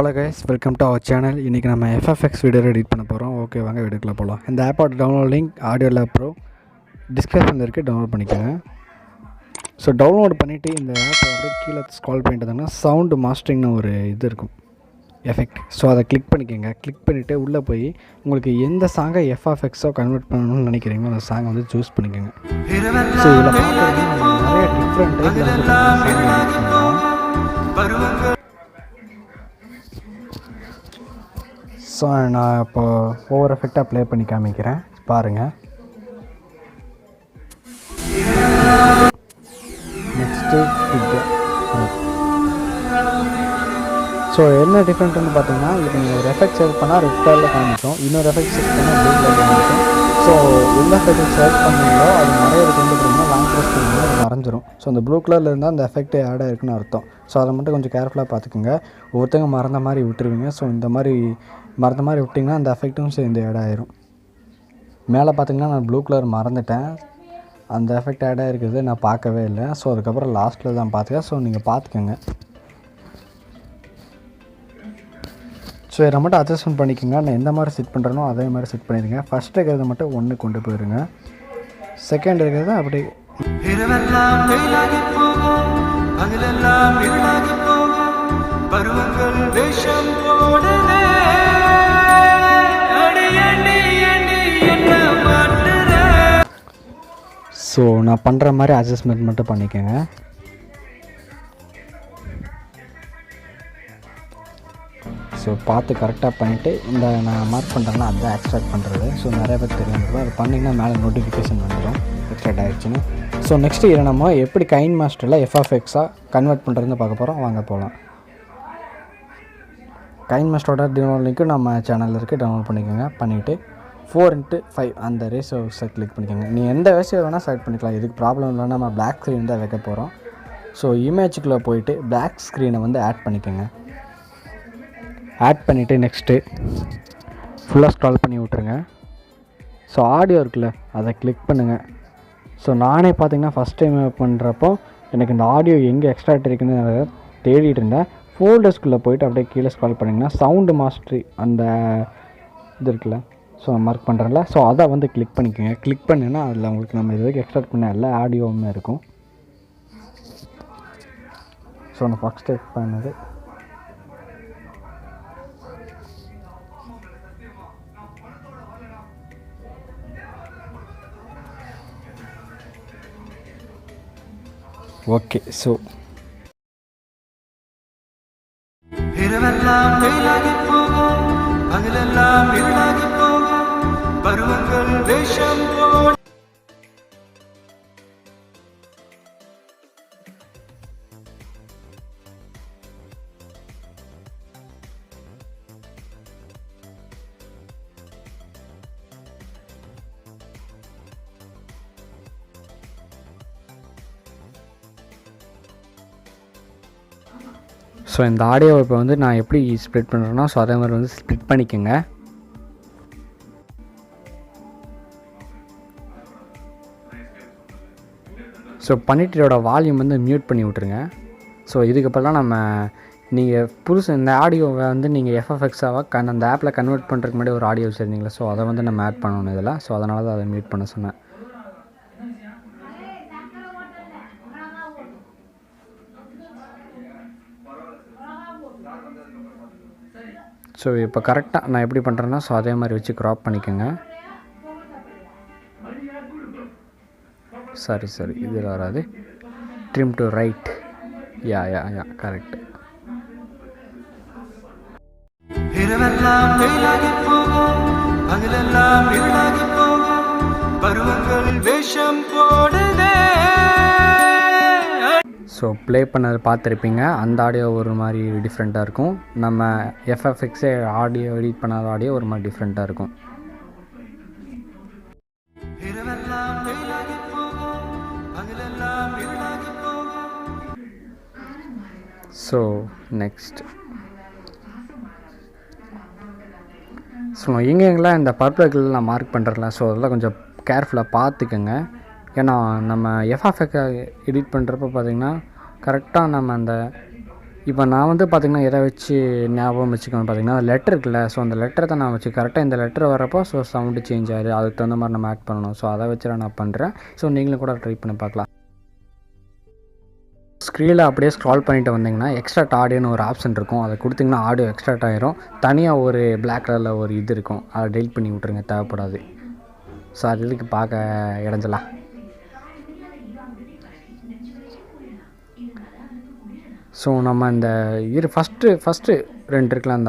Hello guys, welcome to our channel. இன்றைக்கி நம்ம FFX video edit பண்ண போகிறோம். ஓகே, வாங்க வீடியோக்குள்ள போகலாம். இந்த ஆப்போட download link audio lab bro டிஸ்கிரிப்ஷனில் இருக்குது, டவுன்லோட் பண்ணிக்கோங்க. ஸோ டவுன்லோட் பண்ணிவிட்டு இந்த ஆப்பை அப்படியே கீழே ஸ்க்ரால் பண்ணிட்டு சவுண்டு மாஸ்டரிங்னு ஒரு இது இருக்கும், எஃபெக்ட். ஸோ அதை கிளிக் பண்ணிக்கோங்க. கிளிக் பண்ணிவிட்டு உள்ளே போய் உங்களுக்கு எந்த சாங்கை எஃப்எஃப்எக்ஸோ கன்வெர்ட் பண்ணணும்னு நினைக்கிறீங்களோ அந்த சாங்கை வந்து சூஸ் பண்ணிக்கோங்க. ஸோ இதில் பார்த்தீங்கன்னா நிறைய டிஃப்ரெண்ட் டைப்பில் வந்து ஸோ நான் இப்போ ஓவர் எஃபெக்டாக ப்ளே பண்ணி காமிக்கிறேன், பாருங்கள். நெக்ஸ்ட்டு ஸோ என்ன டிஃப்ரெண்ட் வந்து பார்த்தீங்கன்னா, இப்போ நீங்கள் ஒரு எஃபெக்ட் செலக்ட் பண்ணால் ரெட் கலரில் காமிக்கும், இன்னொரு எஃபெக்ட் செலக்ட் பண்ணால் ப்ளூ கலரில் காமிக்கும். ஸோ எந்த எஃபெக்ட் செலக்ட் பண்ணீங்களோ அது மறையிறது வந்து பார்த்தீங்கன்னா லாங் ப்ரெஸ் பண்ணிங்கன்னா அது மறைஞ்சிரும். ஸோ அந்த ப்ளூ கலரில் இருந்தால் அந்த எஃபெக்ட் ஆட் ஆகிருக்குன்னு அர்த்தம். ஸோ அதை மட்டும் கொஞ்சம் கேர்ஃபுல்லாக பார்த்துக்குங்க. ஒவ்வொருத்தங்க மறந்த மாதிரி விட்டுருவீங்க. ஸோ இந்த மாதிரி மறந்த மாதிரி விட்டிங்கன்னா அந்த எஃபெக்ட்டும் சேர்ந்து ஆட் ஆகிரும். மேலே பார்த்திங்கன்னா நான் ப்ளூ கலர் மறந்துட்டேன், அந்த எஃபெக்ட் ஆட் ஆகிருக்குது நான் பார்க்கவே இல்லை. ஸோ அதுக்கப்புறம் லாஸ்ட்டில் தான் பார்த்துக்கேன். ஸோ நீங்கள் பார்த்துக்கோங்க. ஸோ இதை மட்டும் அட்ஜஸ்ட்மெண்ட் பண்ணிக்கோங்க. நான் எந்த மாதிரி செட் பண்ணுறேனோ அதே மாதிரி செட் பண்ணிடுங்க. ஃபஸ்ட் இருக்கிறத மட்டும் ஒன்று கொண்டு போயிருங்க, செகண்ட் இருக்கிறத அப்படியே ஸோ நான் பண்ணுற மாதிரி அட்ஜஸ்ட்மெண்ட் மட்டும் பண்ணிக்கோங்க. ஸோ பார்த்து கரெக்டாக பண்ணிவிட்டு இந்த நான் மார்க் பண்ணுறேன்னா அதுதான் எக்ஸ்ட்ராக்ட் பண்ணுறது. ஸோ நிறைய பேர் தெரியும், அது பண்ணிங்கன்னா மேலே நோட்டிஃபிகேஷன் வந்துடும் எக்ஸ்ட்ராக்ட் ஆகிடுச்சுன்னு. ஸோ நெக்ஸ்ட்டு இதை நம்ம எப்படி கைன் மாஸ்டரில் எஃப்எஃப்எக்ஸாக கன்வெர்ட் பண்ணுறதுன்னு பார்க்க போகிறோம், வாங்க போகலாம். கைன் மாஸ்டரோட டவுன்லோட் லிங்க்கு நம்ம சேனலில் இருக்குது, டவுன்லோட் பண்ணிக்கோங்க. பண்ணிவிட்டு 4:5 அந்த ரேஷியோஸை கிளிக் பண்ணிக்கோங்க. நீ எந்த ரேஷியோ வேணால் செலக்ட் பண்ணிக்கலாம், இதுக்கு ப்ராப்ளம் இல்லைன்னா நம்ம பிளாக் ஸ்க்ரீன் தான் வைக்க போகிறோம். ஸோ இமேஜுக்குள்ளே போயிட்டு பிளாக் ஸ்க்ரீனை வந்து ஆட் பண்ணிக்கோங்க. ஆட் பண்ணிவிட்டு நெக்ஸ்ட்டு ஃபுல்லாக ஸ்க்ரால் பண்ணி விட்ருங்க. ஸோ ஆடியோ இருக்குல்ல, அதை கிளிக் பண்ணுங்கள். ஸோ நானே பார்த்திங்கன்னா ஃபஸ்ட் டைம் பண்ணுறப்போ எனக்கு இந்த ஆடியோ எங்கே எக்ஸ்ட்ராக்ட் இருக்குன்னு தேடிட்டு இருந்தேன். ஃபோல்டர்ஸ்குள்ளே போயிட்டு அப்படியே கீழே ஸ்க்ரால் பண்ணிங்கன்னா சவுண்டு மாஸ்டரி அந்த இது இருக்குல்ல, ஸோ மார்க் பண்ணுறேன்ல, ஸோ அதை வந்து கிளிக் பண்ணிக்கோங்க. கிளிக் பண்ணிங்கன்னா அதில் உங்களுக்கு நம்ம இது வரைக்கும் எக்ஸ்ட்ராக்ட் பண்ண எல்லா ஆடியோவுமே இருக்கும். ஸோ நான் ஃபஸ்ட் டைப் பண்ணது ஓகே. ஸோ இரவெல்லாம் வெயிலாகி போகும், பகலெல்லாம் இருளாகி போகும், பருவங்கள் வேஷம் போடும். ஸோ இந்த ஆடியோவை இப்போ வந்து நான் எப்படி ஸ்ப்ளிட் பண்ணுறேன்னா, ஸோ அதே மாதிரி வந்து ஸ்ப்ளிட் பண்ணிக்கோங்க. ஸோ பண்ணிவிட்டு இதோட வால்யூம் வந்து மியூட் பண்ணி விட்ருங்க. ஸோ இதுக்கப்புறம் நம்ம நீங்கள் புதுசு இந்த ஆடியோவை வந்து நீங்கள் எஃப்எஃப்எக்ஸாக அந்த ஆப்பில் கன்வெர்ட் பண்ணுறதுக்கு முன்னாடி ஒரு ஆடியோ வச்சுருந்தீங்களா, ஸோ அதை வந்து நம்ம ஆட் பண்ணணும் இதில். ஸோ அதனால தான் அதை மியூட் பண்ண சொன்னேன். ஸோ இப்போ கரெக்டாக நான் எப்படி பண்ணுறேன்னா, ஸோ அதே மாதிரி வச்சு க்ராப் பண்ணிக்கோங்க. சரி இதில் வராது, trim to right. Yeah correct. So play பண்ணது பார்த்துருப்பீங்க, அந்த ஆடியோ ஒரு மாதிரி டிஃப்ரெண்ட்டாக இருக்கும். நம்ம எஃப்எஃப்எக்ஸே ஆடியோ எடிட் பண்ணாத ஆடியோ ஒரு மாதிரி டிஃப்ரெண்ட்டாக இருக்கும். ஸோ நெக்ஸ்ட் ஸோ எங்கெங்கெல்லாம் இந்த பர்பிள் நான் மார்க் பண்ணுறல, ஸோ அதெல்லாம் கொஞ்சம் கேர்ஃபுல்லாக பார்த்துக்கோங்க. ஏன்னா நம்ம எஃப்எஃப்எக்ஸை எடிட் பண்ணுறப்ப பார்த்திங்கன்னா கரெக்டாக நம்ம அந்த இப்போ நான் வந்து பார்த்திங்கன்னா எதை வச்சு ஞாபகம் வச்சுக்கணும் பார்த்திங்கன்னா லெட்டர் இருக்குல்ல, ஸோ அந்த லெட்டரை தான் நான் வச்சு கரெக்டாக இந்த லெட்டர் வரப்போ ஸோ சவுண்டு சேஞ்ச் ஆகுது, அதுக்கு தகுந்த மாதிரி நம்ம ஆட் பண்ணணும். ஸோ அதை வச்சு நான் பண்ணுறேன். ஸோ நீங்களும் கூட ட்ரை பண்ணி பார்க்கலாம். ஸ்க்ரீனில் அப்படியே ஸ்க்ரால் பண்ணிட்டு வந்தீங்கன்னா எக்ஸ்ட்ராக்ட் ஆடியோன்னு ஒரு ஆப்ஷன் இருக்கும், அதை கொடுத்திங்கன்னா ஆடியோ எக்ஸ்ட்ராக்ட் ஆகிரும். தனியாக ஒரு பிளாக் கலரில் ஒரு இது இருக்கும், அதை டெலிட் பண்ணி விட்ருங்க, தேவைப்படாது. ஸோ அது இதுக்கு பார்க்க இடைஞ்சலாம். ஸோ நம்ம இந்த ஃபஸ்ட்டு 2 இருக்கலாம்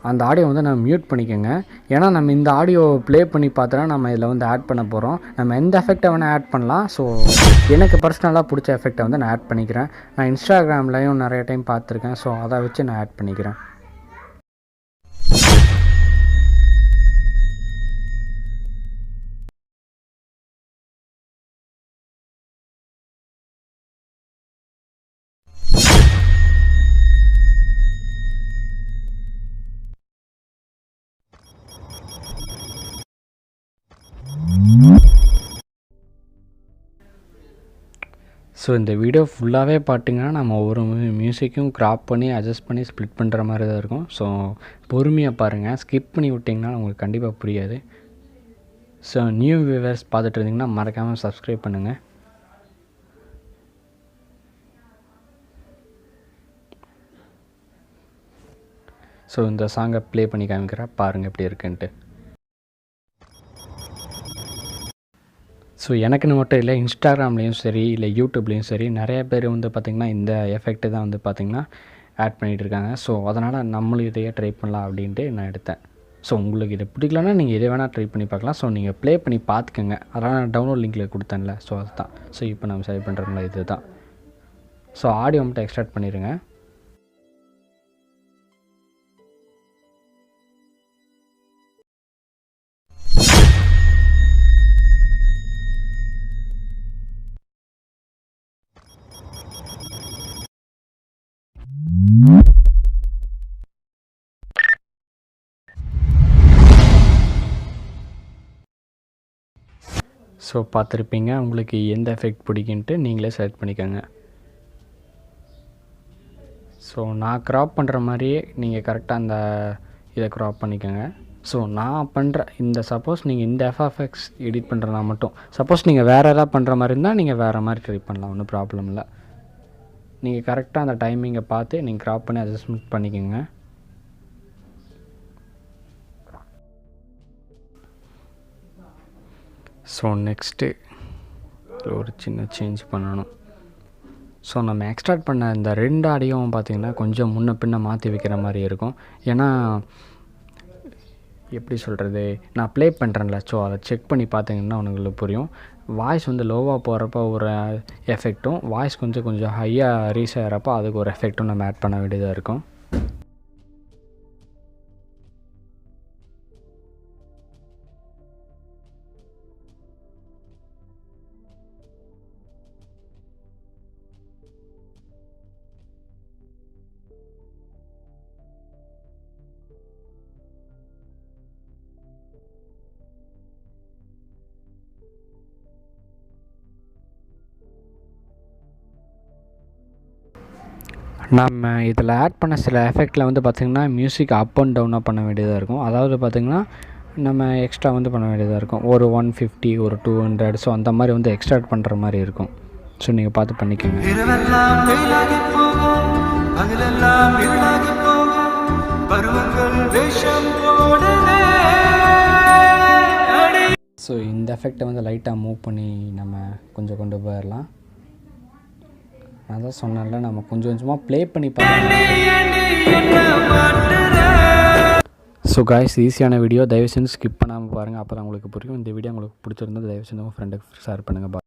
அந்த ஆடியோ வந்து நம்ம மியூட் பண்ணிக்கோங்க. ஏன்னா நம்ம இந்த ஆடியோ ப்ளே பண்ணி பார்த்தோன்னா நம்ம இதில் வந்து ஆட் பண்ண போகிறோம். நம்ம எந்த எஃபெக்டை வேணால் ஆட் பண்ணலாம். ஸோ எனக்கு பர்சனலாக பிடிச்ச எஃபெக்டை வந்து நான் ஆட் பண்ணிக்கிறேன். நான் இன்ஸ்டாகிராம்லேயும் நிறைய டைம் பார்த்துருக்கேன். ஸோ அதை வச்சு நான் ஆட் பண்ணிக்கிறேன். ஸோ இந்த வீடியோ ஃபுல்லாகவே பார்த்திங்கன்னா நம்ம ஒவ்வொரு மியூசிக்கும் க்ராப் பண்ணி அட்ஜஸ்ட் பண்ணி ஸ்ப்ளிட் பண்ணுற மாதிரி தான் இருக்கும். ஸோ பொறுமையாக பாருங்கள், ஸ்கிப் பண்ணி விட்டிங்கன்னா உங்களுக்கு கண்டிப்பாக புரியாது. ஸோ நியூ வியூவர்ஸ் பார்த்துட்டு இருந்தீங்கன்னா மறக்காமல் சப்ஸ்கிரைப் பண்ணுங்கள். ஸோ இந்த சாங்கை ப்ளே பண்ணி காமிக்கிறேன், பாருங்கள் எப்படி இருக்குன்ட்டு. ஸோ எனக்குன்னு மட்டும் இல்லை, இன்ஸ்டாகிராம்லேயும் சரி இல்லை யூடியூப்லேயும் சரி நிறைய பேர் வந்து பார்த்திங்கன்னா இந்த எஃபெக்ட்டு தான் வந்து பார்த்திங்கன்னா ஆட் பண்ணிகிட்டு இருக்காங்க. ஸோ அதனால் நம்மளும் இதையே ட்ரை பண்ணலாம் அப்படின்ட்டு நான் எடுத்தேன். ஸோ உங்களுக்கு இது பிடிக்கலன்னா நீங்கள் இதை வேணால் ட்ரை பண்ணி பார்க்கலாம். ஸோ நீங்கள் ப்ளே பண்ணி பார்த்துக்கோங்க, அதனால் நான் டவுன்லோட் லிங்கில் கொடுத்தேன்ல, ஸோ அதுதான். ஸோ இப்போ நம்ம சரி பண்ணுறோம்ல, இது தான். ஸோ ஆடியோ மட்டும் எக்ஸ்ட்ராக்ட் பண்ணிடுங்க. ஸோ பார்த்துருப்பீங்க, உங்களுக்கு எந்த எஃபெக்ட் பிடிக்குன்ட்டு நீங்களே செலக்ட் பண்ணிக்கோங்க. ஸோ நான் க்ராப் பண்ணுற மாதிரியே நீங்கள் கரெக்டாக அந்த இதை க்ராப் பண்ணிக்கோங்க. ஸோ நான் பண்ணுற இந்த சப்போஸ் நீங்கள் இந்த எஃப்எஃப்எக்ஸ் எடிட் பண்ணுறனா மட்டும், சப்போஸ் நீங்கள் வேறு எதாவது பண்ணுற மாதிரி இருந்தால் நீங்கள் வேறு மாதிரி ட்ரை பண்ணலாம், ஒன்றும் ப்ராப்ளம் இல்லை. நீங்கள் கரெக்டாக அந்த டைமிங்கை பார்த்து நீங்கள் க்ராப் பண்ணி அட்ஜஸ்ட்மெண்ட் பண்ணிக்கோங்க. ஸோ நெக்ஸ்ட்டு ஒரு சின்ன சேஞ்ச் பண்ணணும். ஸோ நம்ம எக்ஸ்ட்ராக்ட் பண்ண இந்த 2 ஆடியோவும் பார்த்திங்கன்னா கொஞ்சம் முன்ன பின்ன மாற்றி வைக்கிற மாதிரி இருக்கும். ஏன்னா எப்படி சொல்கிறது, நான் ப்ளே பண்ணுறேன்ல, ஸோ அதை செக் பண்ணி பார்த்தீங்கன்னா உங்களுக்கு புரியும். வாய்ஸ் வந்து லோவாக போகிறப்ப ஒரு எஃபெக்ட்டும், வாய்ஸ் கொஞ்சம் ஹையாக ரீச் ஆகிறப்போ அதுக்கு ஒரு எஃபெக்ட்டும் நம்ம ஆட் பண்ண வேண்டியதாக இருக்கும். நம்ம இதில் ஆட் பண்ண சில எஃபெக்டில் வந்து பார்த்திங்கன்னா மியூசிக் அப் அண்ட் டவுனாக பண்ண வேண்டியதாக இருக்கும். அதாவது பார்த்திங்கன்னா நம்ம எக்ஸ்ட்ரா வந்து பண்ண வேண்டியதாக இருக்கும். ஒரு 150 ஒரு 200 ஸோ அந்த மாதிரி வந்து எக்ஸ்ட்ராக்ட் பண்ணுற மாதிரி இருக்கும். ஸோ நீங்கள் பார்த்து பண்ணிக்கோங்க. ஸோ இந்த எஃபெக்டை வந்து லைட்டாக மூவ் பண்ணி நம்ம கொஞ்சம் கொண்டு போயிடலாம். நான் தான் சொன்னேன்ல, நம்ம கொஞ்சமாக ப்ளே பண்ணி பார்க்கலாம். ஸோ காய்ஸ், ஈஸியான வீடியோ, தயவு செஞ்சு ஸ்கிப் பண்ணாமல் பாருங்கள், அப்போ தான் உங்களுக்கு புரியும். இந்த வீடியோ உங்களுக்கு பிடிச்சிருந்தா தயவு செஞ்சு உங்கள் ஃப்ரெண்டுக்கு ஷேர் பண்ணுங்கள்.